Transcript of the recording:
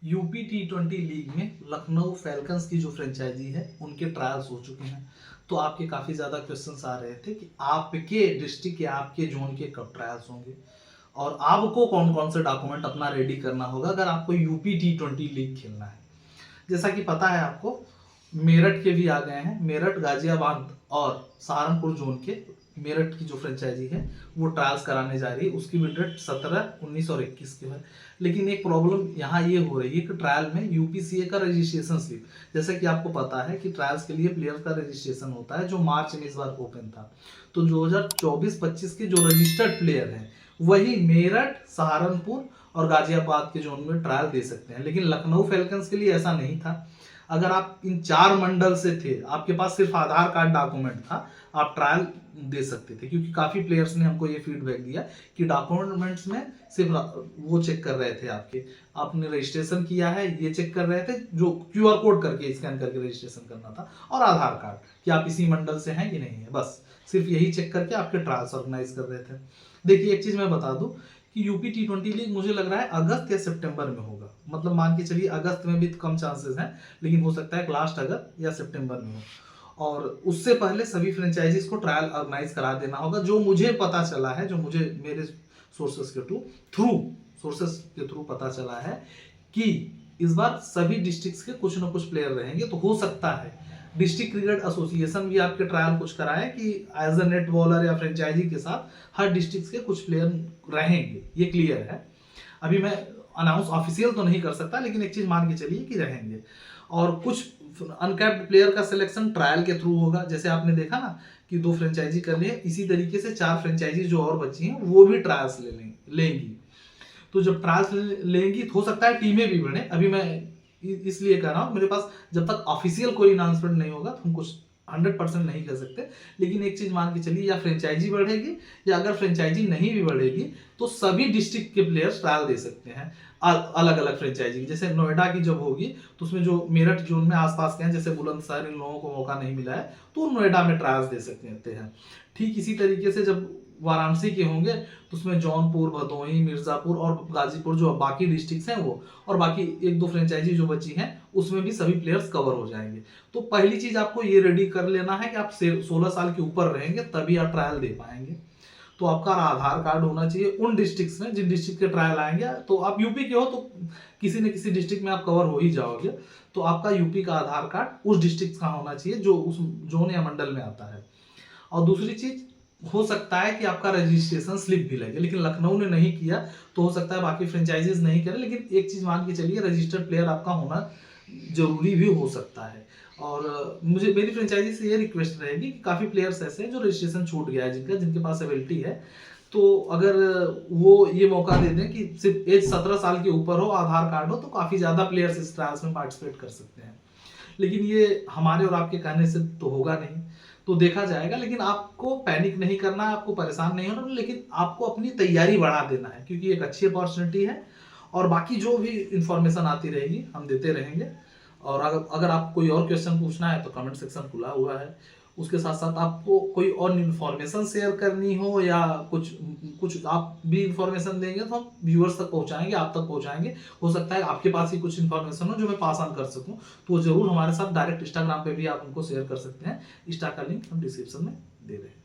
UP T20 league में Lucknow falcons की जो फ्रेंचाइजी है उनके ट्रायल्स हो चुके हैं। तो आपके काफ़ी ज़्यादा क्वेश्चंस आ रहे थे कि आपके डिस्ट्रिक्ट या आपके जोन के कब ट्रायल्स होंगे और आपको कौन कौन से डॉक्यूमेंट अपना रेडी करना होगा अगर आपको यूपी T20 लीग खेलना है। जैसा कि पता है आपको, मेरठ के भी आ गए हैं। मेरठ, गाजियाबाद और सहारनपुर जोन के मेरठ की जो फ्रेंचाइजी है वो ट्रायल्स कराने जा रही है। उसकी भी डेट 17, 19 और 21 के है। लेकिन एक प्रॉब्लम यहाँ ये हो रही है कि ट्रायल में यूपीसीए का रजिस्ट्रेशन स्लिप, जैसा कि आपको पता है कि ट्रायल्स के लिए प्लेयर का रजिस्ट्रेशन होता है जो मार्च में इस बार ओपन था। तो 2024-25 के जो रजिस्टर्ड प्लेयर हैं वही मेरठ, सहारनपुर और गाजियाबाद के जोन में ट्रायल दे सकते हैं। लेकिन लखनऊ फैल्कन्स के लिए ऐसा नहीं था। अगर आप इन 4 मंडल से थे, आपके पास सिर्फ आधार कार्ड डॉक्यूमेंट था, आप ट्रायल दे सकते थे। क्योंकि काफ़ी प्लेयर्स ने हमको ये फीडबैक दिया कि डॉक्यूमेंट्स में सिर्फ वो चेक कर रहे थे, आपने रजिस्ट्रेशन किया है ये चेक कर रहे थे, जो QR कोड करके स्कैन करके रजिस्ट्रेशन करना था, और आधार कार्ड कि आप इसी मंडल से हैं कि नहीं है, बस सिर्फ यही चेक करके आपके ट्रायल्स ऑर्गेनाइज कर रहे थे। देखिए, एक चीज़ मैं बता दूं कि यूपी T20 लीग मुझे लग रहा है अगस्त या सितंबर में होगा। मतलब मान के चलिए अगस्त में भी कम चांसेस हैं, लेकिन हो सकता है लास्ट अगस्त या सितंबर में हो। और उससे पहले सभी फ्रेंचाइजीज को ट्रायल ऑर्गेनाइज करा देना होगा। जो मुझे पता चला है, जो मुझे मेरे सोर्सेस के थ्रू पता चला है कि इस बार सभी डिस्ट्रिक्ट्स के कुछ ना कुछ प्लेयर रहेंगे। तो हो सकता है डिस्ट्रिक्ट क्रिकेट एसोसिएशन भी आपके ट्रायल कुछ कराए कि एज अ नेट बॉलर या फ्रेंचाइजी के साथ हर डिस्ट्रिक्ट के कुछ प्लेयर रहेंगे। ये क्लियर है। अभी मैं अनाउंस ऑफिशियल तो नहीं कर सकता, लेकिन एक चीज मान के चलिए कि रहेंगे। और कुछ अनकैप्ड प्लेयर का सिलेक्शन ट्रायल के थ्रू होगा। जैसे आपने देखा ना कि 2 फ्रेंचाइजी कर लिए, इसी तरीके से 4 फ्रेंचाइजी जो और बची हैं वो भी ट्रायल्स लेंगी। तो जब ट्रायल्स लेंगी तो हो सकता है टीमें भी बढ़े। अभी मैं इसलिए कह रहा हूँ, मेरे पास जब तक ऑफिशियल कोई अनाउंसमेंट नहीं होगा तो हम कुछ 100% नहीं कर सकते। लेकिन एक चीज मान के चलिए, या फ्रेंचाइजी बढ़ेगी, या अगर फ्रेंचाइजी नहीं भी बढ़ेगी तो सभी डिस्ट्रिक्ट के प्लेयर्स ट्रायल दे सकते हैं अलग अलग फ्रेंचाइजी। जैसे नोएडा की जब होगी तो उसमें जो मेरठ जोन में आसपास के हैं, जैसे बुलंदशहर, इन लोगों को मौका नहीं मिला है तो नोएडा में ट्रायल्स दे सकते हैं। ठीक इसी तरीके से जब वाराणसी के होंगे तो उसमें जौनपुर, भदोही, मिर्जापुर और गाजीपुर जो बाकी डिस्ट्रिक्ट्स हैं वो, और बाकी 1-2 फ्रेंचाइजी जो बची हैं उसमें भी सभी प्लेयर्स कवर हो जाएंगे। तो पहली चीज आपको ये रेडी कर लेना है कि आप 16 साल के ऊपर रहेंगे तभी आप ट्रायल दे पाएंगे। तो आपका आधार कार्ड होना चाहिए उन डिस्ट्रिक्ट्स में जिन डिस्ट्रिक्ट के ट्रायल आएंगे। तो आप यूपी के हो तो किसी न किसी डिस्ट्रिक्ट में आप कवर हो ही जाओगे। तो आपका यूपी का आधार कार्ड उस डिस्ट्रिक्ट का होना चाहिए जो उस जोन या मंडल में आता है। और दूसरी चीज, हो सकता है कि आपका रजिस्ट्रेशन स्लिप भी लगे, लेकिन लखनऊ ने नहीं किया तो हो सकता है बाकी फ्रेंचाइजीज नहीं करें। लेकिन एक चीज मान के चलिए, रजिस्टर्ड प्लेयर आपका होना जरूरी भी हो सकता है। और मेरी फ्रेंचाइजी से ये रिक्वेस्ट रहेगी कि काफ़ी प्लेयर्स ऐसे हैं जो रजिस्ट्रेशन छूट गया है, जिनके पास एबिलिटी है। तो अगर वो ये मौका दे दें कि सिर्फ एज 17 साल के ऊपर हो, आधार कार्ड हो, तो काफ़ी ज़्यादा प्लेयर्स इस ट्रायल्स में पार्टिसिपेट कर सकते हैं। लेकिन ये हमारे और आपके कहने से तो होगा नहीं, तो देखा जाएगा। लेकिन आपको पैनिक नहीं करना है, आपको परेशान नहीं होना, लेकिन आपको अपनी तैयारी बढ़ा देना है, क्योंकि एक अच्छी अपॉर्चुनिटी है। और बाकी जो भी इंफॉर्मेशन आती रहेगी हम देते रहेंगे। और अगर आप कोई और क्वेश्चन पूछना है तो कमेंट सेक्शन खुला हुआ है। उसके साथ साथ आपको कोई और इन्फॉर्मेशन शेयर करनी हो या कुछ आप भी इन्फॉर्मेशन देंगे तो हम व्यूअर्स तक पहुंचाएंगे, आप तक पहुंचाएंगे। हो सकता है आपके पास ही कुछ इन्फॉर्मेशन हो जो मैं पास ऑन कर सकूं, तो जरूर हमारे साथ डायरेक्ट इंस्टाग्राम पे भी आप उनको शेयर कर सकते हैं। इंस्टा का लिंक हम डिस्क्रिप्शन में दे रहे हैं।